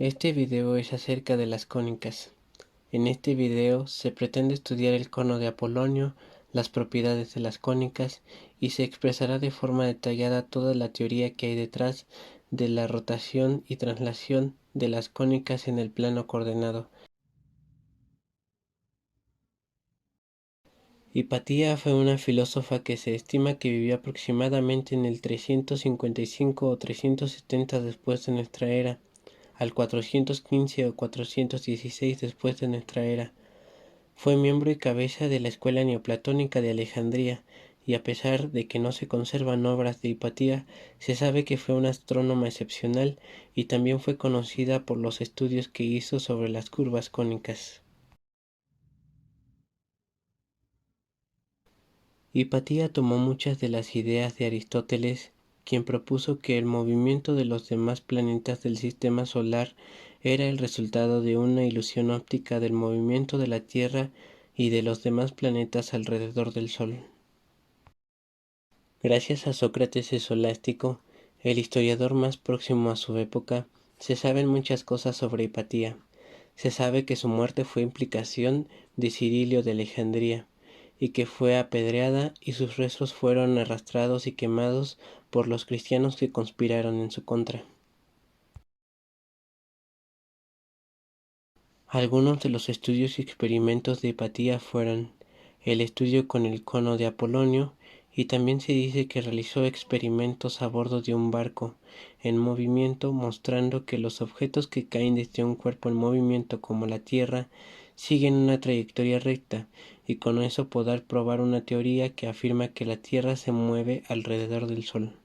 Este video es acerca de las cónicas. En este video se pretende estudiar el cono de Apolonio, las propiedades de las cónicas y se expresará de forma detallada toda la teoría que hay detrás de la rotación y traslación de las cónicas en el plano coordenado. Hipatía fue una filósofa que se estima que vivió aproximadamente en el 355 o 370 después de nuestra era, al 415 o 416 después de nuestra era. Fue miembro y cabeza de la escuela neoplatónica de Alejandría, y a pesar de que no se conservan obras de Hipatía, se sabe que fue una astrónoma excepcional y también fue conocida por los estudios que hizo sobre las curvas cónicas. Hipatía tomó muchas de las ideas de Aristóteles, quien propuso que el movimiento de los demás planetas del sistema solar era el resultado de una ilusión óptica del movimiento de la Tierra y de los demás planetas alrededor del Sol. Gracias a Sócrates Escolástico, el historiador más próximo a su época, se saben muchas cosas sobre Hipatía. Se sabe que su muerte fue implicación de Cirilio de Alejandría, y que fue apedreada y sus restos fueron arrastrados y quemados por los cristianos que conspiraron en su contra. Algunos de los estudios y experimentos de Hipatía fueron el estudio con el cono de Apolonio, y también se dice que realizó experimentos a bordo de un barco en movimiento, mostrando que los objetos que caen desde un cuerpo en movimiento como la Tierra siguen una trayectoria recta, y con eso poder probar una teoría que afirma que la Tierra se mueve alrededor del Sol.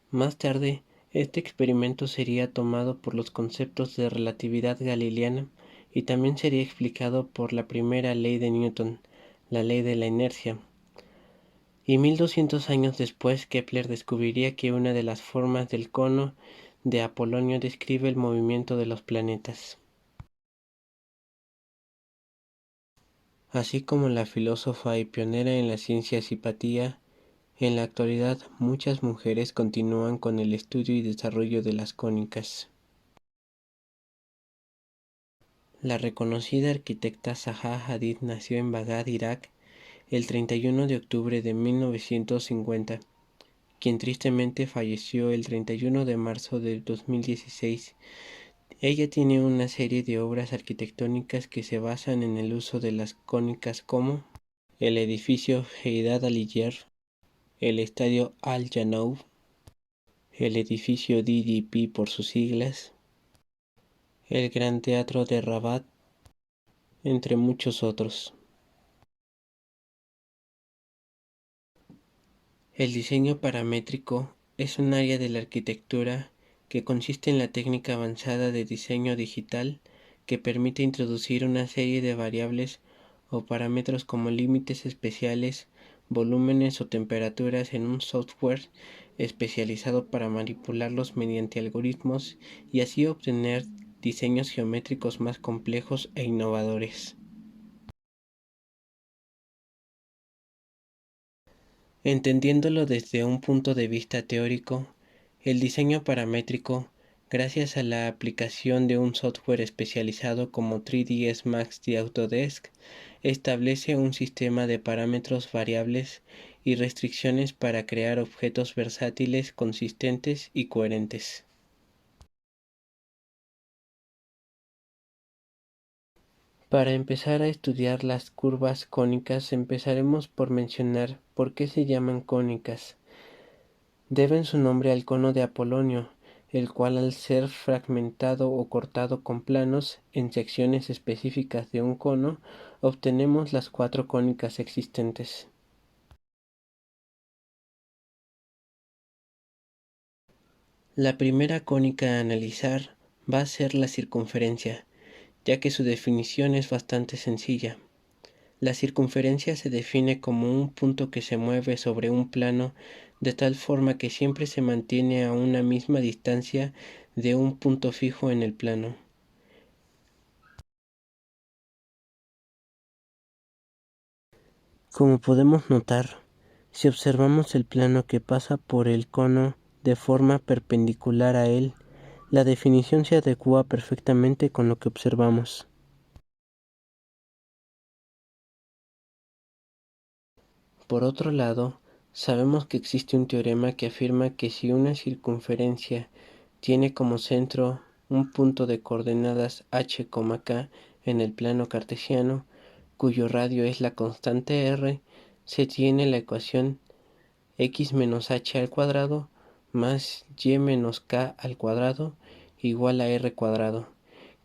Más tarde, este experimento sería tomado por los conceptos de relatividad galileana y también sería explicado por la primera ley de Newton, la ley de la inercia. Y 1200 años después, Kepler descubriría que una de las formas del cono de Apolonio describe el movimiento de los planetas. Así como la filósofa y pionera en las ciencias Hipatía, en la actualidad muchas mujeres continúan con el estudio y desarrollo de las cónicas. La reconocida arquitecta Zaha Hadid nació en Bagdad, Irak, el 31 de octubre de 1950, quien tristemente falleció el 31 de marzo de 2016. Ella tiene una serie de obras arquitectónicas que se basan en el uso de las cónicas como el edificio Heydar Aliyev, el estadio Al Janoub, el edificio DDP por sus siglas, el Gran Teatro de Rabat, entre muchos otros. El diseño paramétrico es un área de la arquitectura que consiste en la técnica avanzada de diseño digital que permite introducir una serie de variables o parámetros como límites especiales, volúmenes o temperaturas en un software especializado para manipularlos mediante algoritmos y así obtener diseños geométricos más complejos e innovadores. Entendiéndolo desde un punto de vista teórico, el diseño paramétrico, gracias a la aplicación de un software especializado como 3ds Max de Autodesk, establece un sistema de parámetros variables y restricciones para crear objetos versátiles, consistentes y coherentes. Para empezar a estudiar las curvas cónicas, empezaremos por mencionar por qué se llaman cónicas. Deben su nombre al cono de Apolonio, el cual al ser fragmentado o cortado con planos en secciones específicas de un cono, obtenemos las cuatro cónicas existentes. La primera cónica a analizar va a ser la circunferencia, ya que su definición es bastante sencilla. La circunferencia se define como un punto que se mueve sobre un plano de tal forma que siempre se mantiene a una misma distancia de un punto fijo en el plano. Como podemos notar, si observamos el plano que pasa por el cono de forma perpendicular a él, la definición se adecua perfectamente con lo que observamos. Por otro lado, sabemos que existe un teorema que afirma que si una circunferencia tiene como centro un punto de coordenadas h, k en el plano cartesiano, cuyo radio es la constante r, se tiene la ecuación x menos h al cuadrado más y menos k al cuadrado igual a r cuadrado,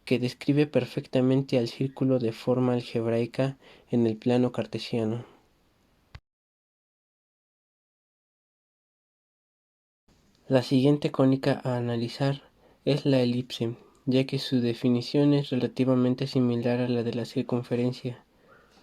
que describe perfectamente al círculo de forma algebraica en el plano cartesiano. La siguiente cónica a analizar es la elipse, ya que su definición es relativamente similar a la de la circunferencia.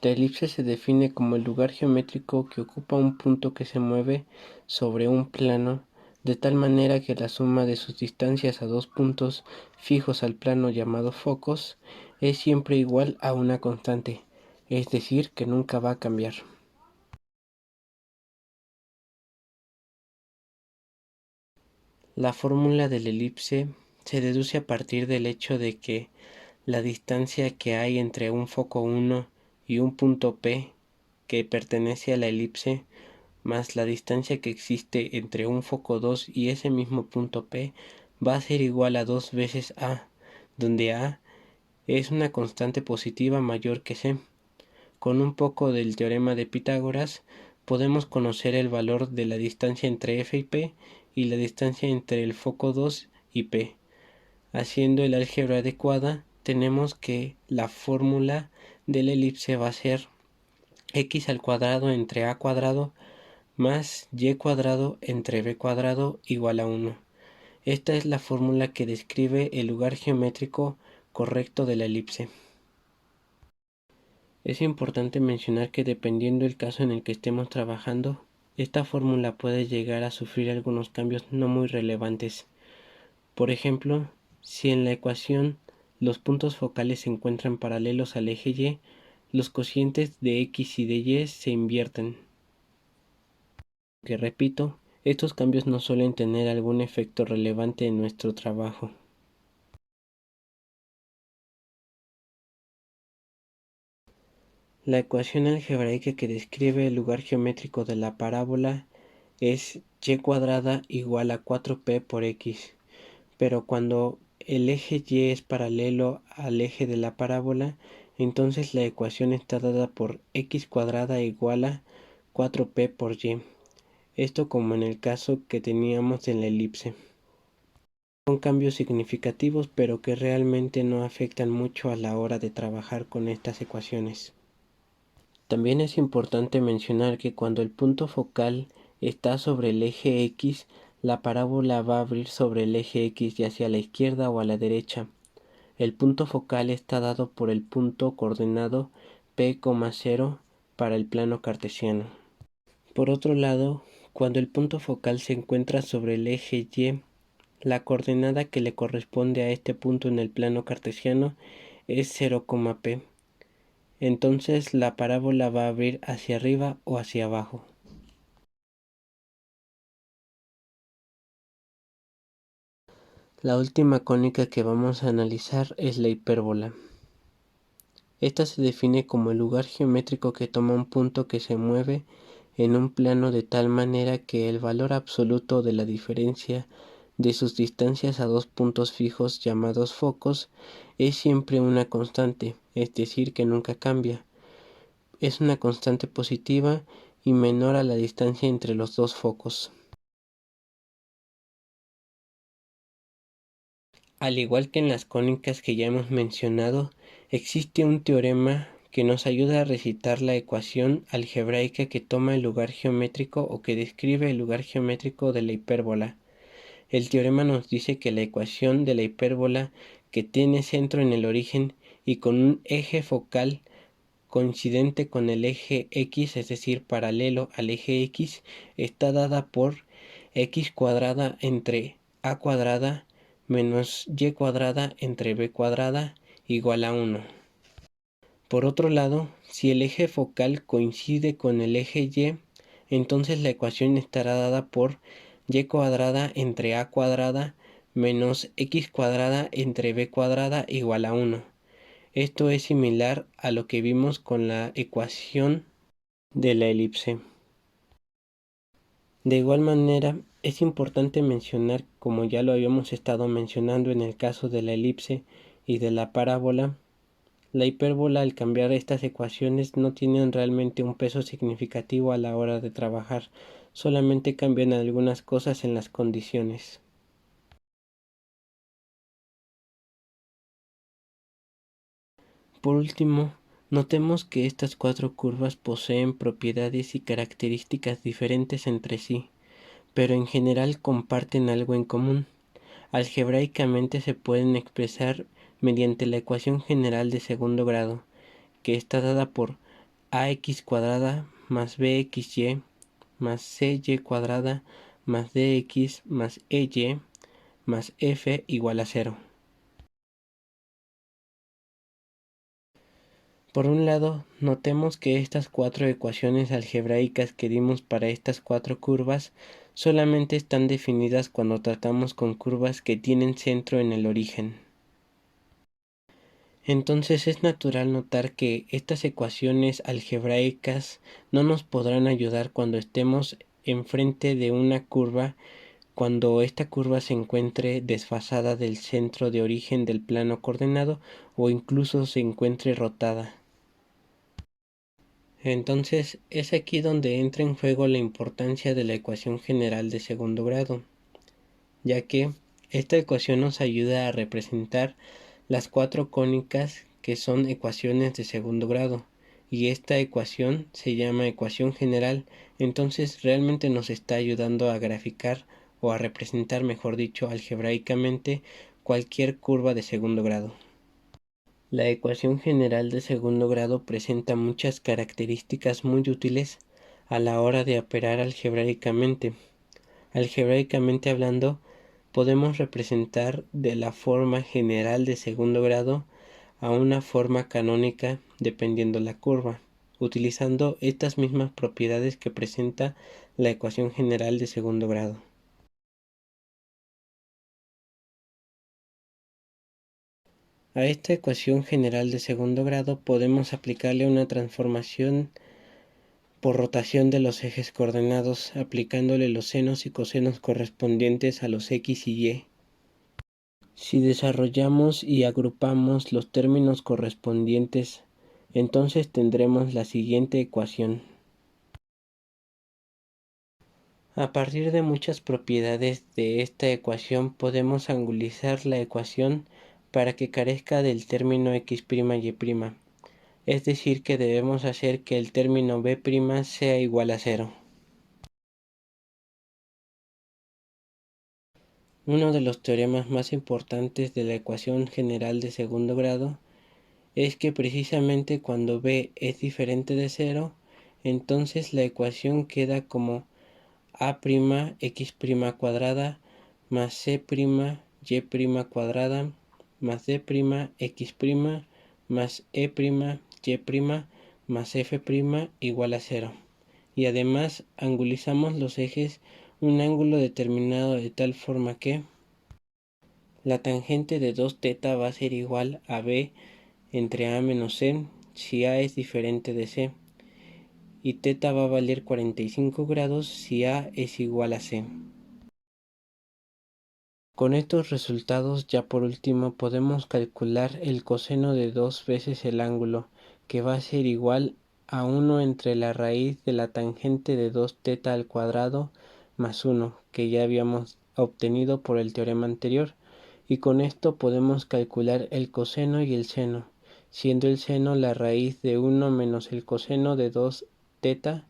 La elipse se define como el lugar geométrico que ocupa un punto que se mueve sobre un plano, de tal manera que la suma de sus distancias a dos puntos fijos al plano llamados focos es siempre igual a una constante, es decir, que nunca va a cambiar. La fórmula de la elipse se deduce a partir del hecho de que la distancia que hay entre un foco 1 y un punto P que pertenece a la elipse más la distancia que existe entre un foco 2 y ese mismo punto P va a ser igual a 2 veces A, donde A es una constante positiva mayor que C. Con un poco del teorema de Pitágoras podemos conocer el valor de la distancia entre F y P y la distancia entre el foco 2 y P. Haciendo el álgebra adecuada, tenemos que la fórmula de la elipse va a ser x al cuadrado entre a cuadrado más y cuadrado entre b cuadrado igual a 1. Esta es la fórmula que describe el lugar geométrico correcto de la elipse. Es importante mencionar que dependiendo del caso en el que estemos trabajando, esta fórmula puede llegar a sufrir algunos cambios no muy relevantes. Por ejemplo, si en la ecuación los puntos focales se encuentran paralelos al eje Y, los cocientes de x y de y se invierten. Que repito, estos cambios no suelen tener algún efecto relevante en nuestro trabajo. La ecuación algebraica que describe el lugar geométrico de la parábola es y cuadrada igual a 4p por x, pero cuando el eje Y es paralelo al eje de la parábola, entonces la ecuación está dada por x cuadrada igual a 4p por y. Esto como en el caso que teníamos en la elipse. Son cambios significativos pero que realmente no afectan mucho a la hora de trabajar con estas ecuaciones. También es importante mencionar que cuando el punto focal está sobre el eje X, la parábola va a abrir sobre el eje X ya hacia la izquierda o a la derecha. El punto focal está dado por el punto coordenado P, 0 para el plano cartesiano. Por otro lado, cuando el punto focal se encuentra sobre el eje Y, la coordenada que le corresponde a este punto en el plano cartesiano es 0, p. Entonces la parábola va a abrir hacia arriba o hacia abajo. La última cónica que vamos a analizar es la hipérbola. Esta se define como el lugar geométrico que toma un punto que se mueve en un plano de tal manera que el valor absoluto de la diferencia de sus distancias a dos puntos fijos llamados focos es siempre una constante, es decir, que nunca cambia. Es una constante positiva y menor a la distancia entre los dos focos. Al igual que en las cónicas que ya hemos mencionado, existe un teorema que nos ayuda a recitar la ecuación algebraica que toma el lugar geométrico o que describe el lugar geométrico de la hipérbola. El teorema nos dice que la ecuación de la hipérbola que tiene centro en el origen y con un eje focal coincidente con el eje X, es decir, paralelo al eje X, está dada por x cuadrada entre a cuadrada menos y cuadrada entre b cuadrada igual a 1. Por otro lado, si el eje focal coincide con el eje Y, entonces la ecuación estará dada por y cuadrada entre a cuadrada menos x cuadrada entre b cuadrada igual a 1. Esto es similar a lo que vimos con la ecuación de la elipse. De igual manera, es importante mencionar, como ya lo habíamos estado mencionando en el caso de la elipse y de la parábola, la hipérbola al cambiar estas ecuaciones no tienen realmente un peso significativo a la hora de trabajar, solamente cambian algunas cosas en las condiciones. Por último, notemos que estas cuatro curvas poseen propiedades y características diferentes entre sí, pero en general comparten algo en común. Algebraicamente se pueden expresar mediante la ecuación general de segundo grado, que está dada por ax cuadrada más bxy más cy cuadrada más dx más ey más f igual a 0. Por un lado, notemos que estas cuatro ecuaciones algebraicas que dimos para estas cuatro curvas solamente están definidas cuando tratamos con curvas que tienen centro en el origen. Entonces es natural notar que estas ecuaciones algebraicas no nos podrán ayudar cuando estemos enfrente de una curva, cuando esta curva se encuentre desfasada del centro de origen del plano coordenado o incluso se encuentre rotada. Entonces es aquí donde entra en juego la importancia de la ecuación general de segundo grado, ya que esta ecuación nos ayuda a representar las cuatro cónicas que son ecuaciones de segundo grado, y esta ecuación se llama ecuación general. Entonces realmente nos está ayudando a graficar o a representar, mejor dicho, algebraicamente cualquier curva de segundo grado. La ecuación general de segundo grado presenta muchas características muy útiles a la hora de operar algebraicamente. Algebraicamente hablando, podemos representar de la forma general de segundo grado a una forma canónica dependiendo la curva, utilizando estas mismas propiedades que presenta la ecuación general de segundo grado. A esta ecuación general de segundo grado podemos aplicarle una transformación por rotación de los ejes coordenados, aplicándole los senos y cosenos correspondientes a los x y y. Si desarrollamos y agrupamos los términos correspondientes, entonces tendremos la siguiente ecuación. A partir de muchas propiedades de esta ecuación podemos angulizar la ecuación para que carezca del término x' y', es decir que debemos hacer que el término b' sea igual a 0. Uno de los teoremas más importantes de la ecuación general de segundo grado es que precisamente cuando b es diferente de 0, entonces la ecuación queda como a'x' cuadrada más c'y' cuadrada más d'x' más e'y' más f' igual a 0. Y además angulizamos los ejes un ángulo determinado de tal forma que la tangente de 2θ va a ser igual a b entre a menos c si a es diferente de c, y θ va a valer 45 grados si a es igual a c. Con estos resultados, ya por último, podemos calcular el coseno de 2 veces el ángulo, que va a ser igual a 1 entre la raíz de la tangente de 2θ al cuadrado más 1, que ya habíamos obtenido por el teorema anterior, y con esto podemos calcular el coseno y el seno, siendo el seno la raíz de 1 menos el coseno de 2θ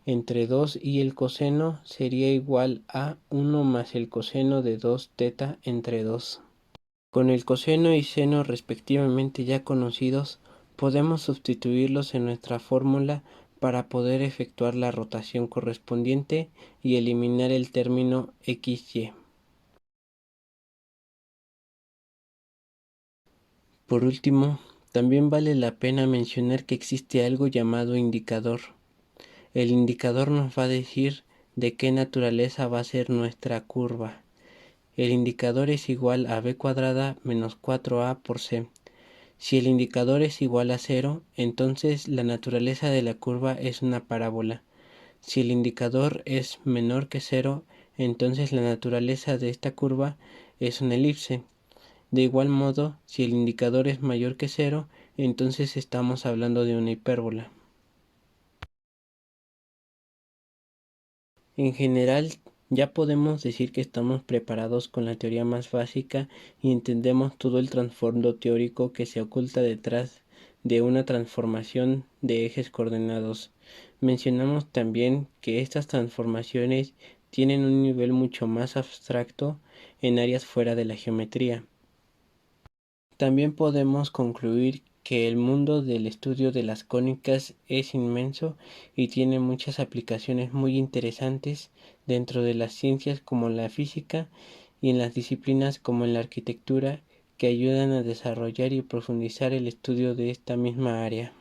entre 2, y el coseno sería igual a 1 más el coseno de 2θ entre 2. Con el coseno y seno respectivamente ya conocidos, podemos sustituirlos en nuestra fórmula para poder efectuar la rotación correspondiente y eliminar el término xy. Por último, también vale la pena mencionar que existe algo llamado indicador. El indicador nos va a decir de qué naturaleza va a ser nuestra curva. El indicador es igual a b cuadrada menos 4a por c. Si el indicador es igual a 0, entonces la naturaleza de la curva es una parábola. Si el indicador es menor que 0, entonces la naturaleza de esta curva es una elipse. De igual modo, si el indicador es mayor que 0, entonces estamos hablando de una hipérbola. En general, ya podemos decir que estamos preparados con la teoría más básica y entendemos todo el trasfondo teórico que se oculta detrás de una transformación de ejes coordenados. Mencionamos también que estas transformaciones tienen un nivel mucho más abstracto en áreas fuera de la geometría. También podemos concluir que el mundo del estudio de las cónicas es inmenso y tiene muchas aplicaciones muy interesantes dentro de las ciencias como la física y en las disciplinas como en la arquitectura que ayudan a desarrollar y profundizar el estudio de esta misma área.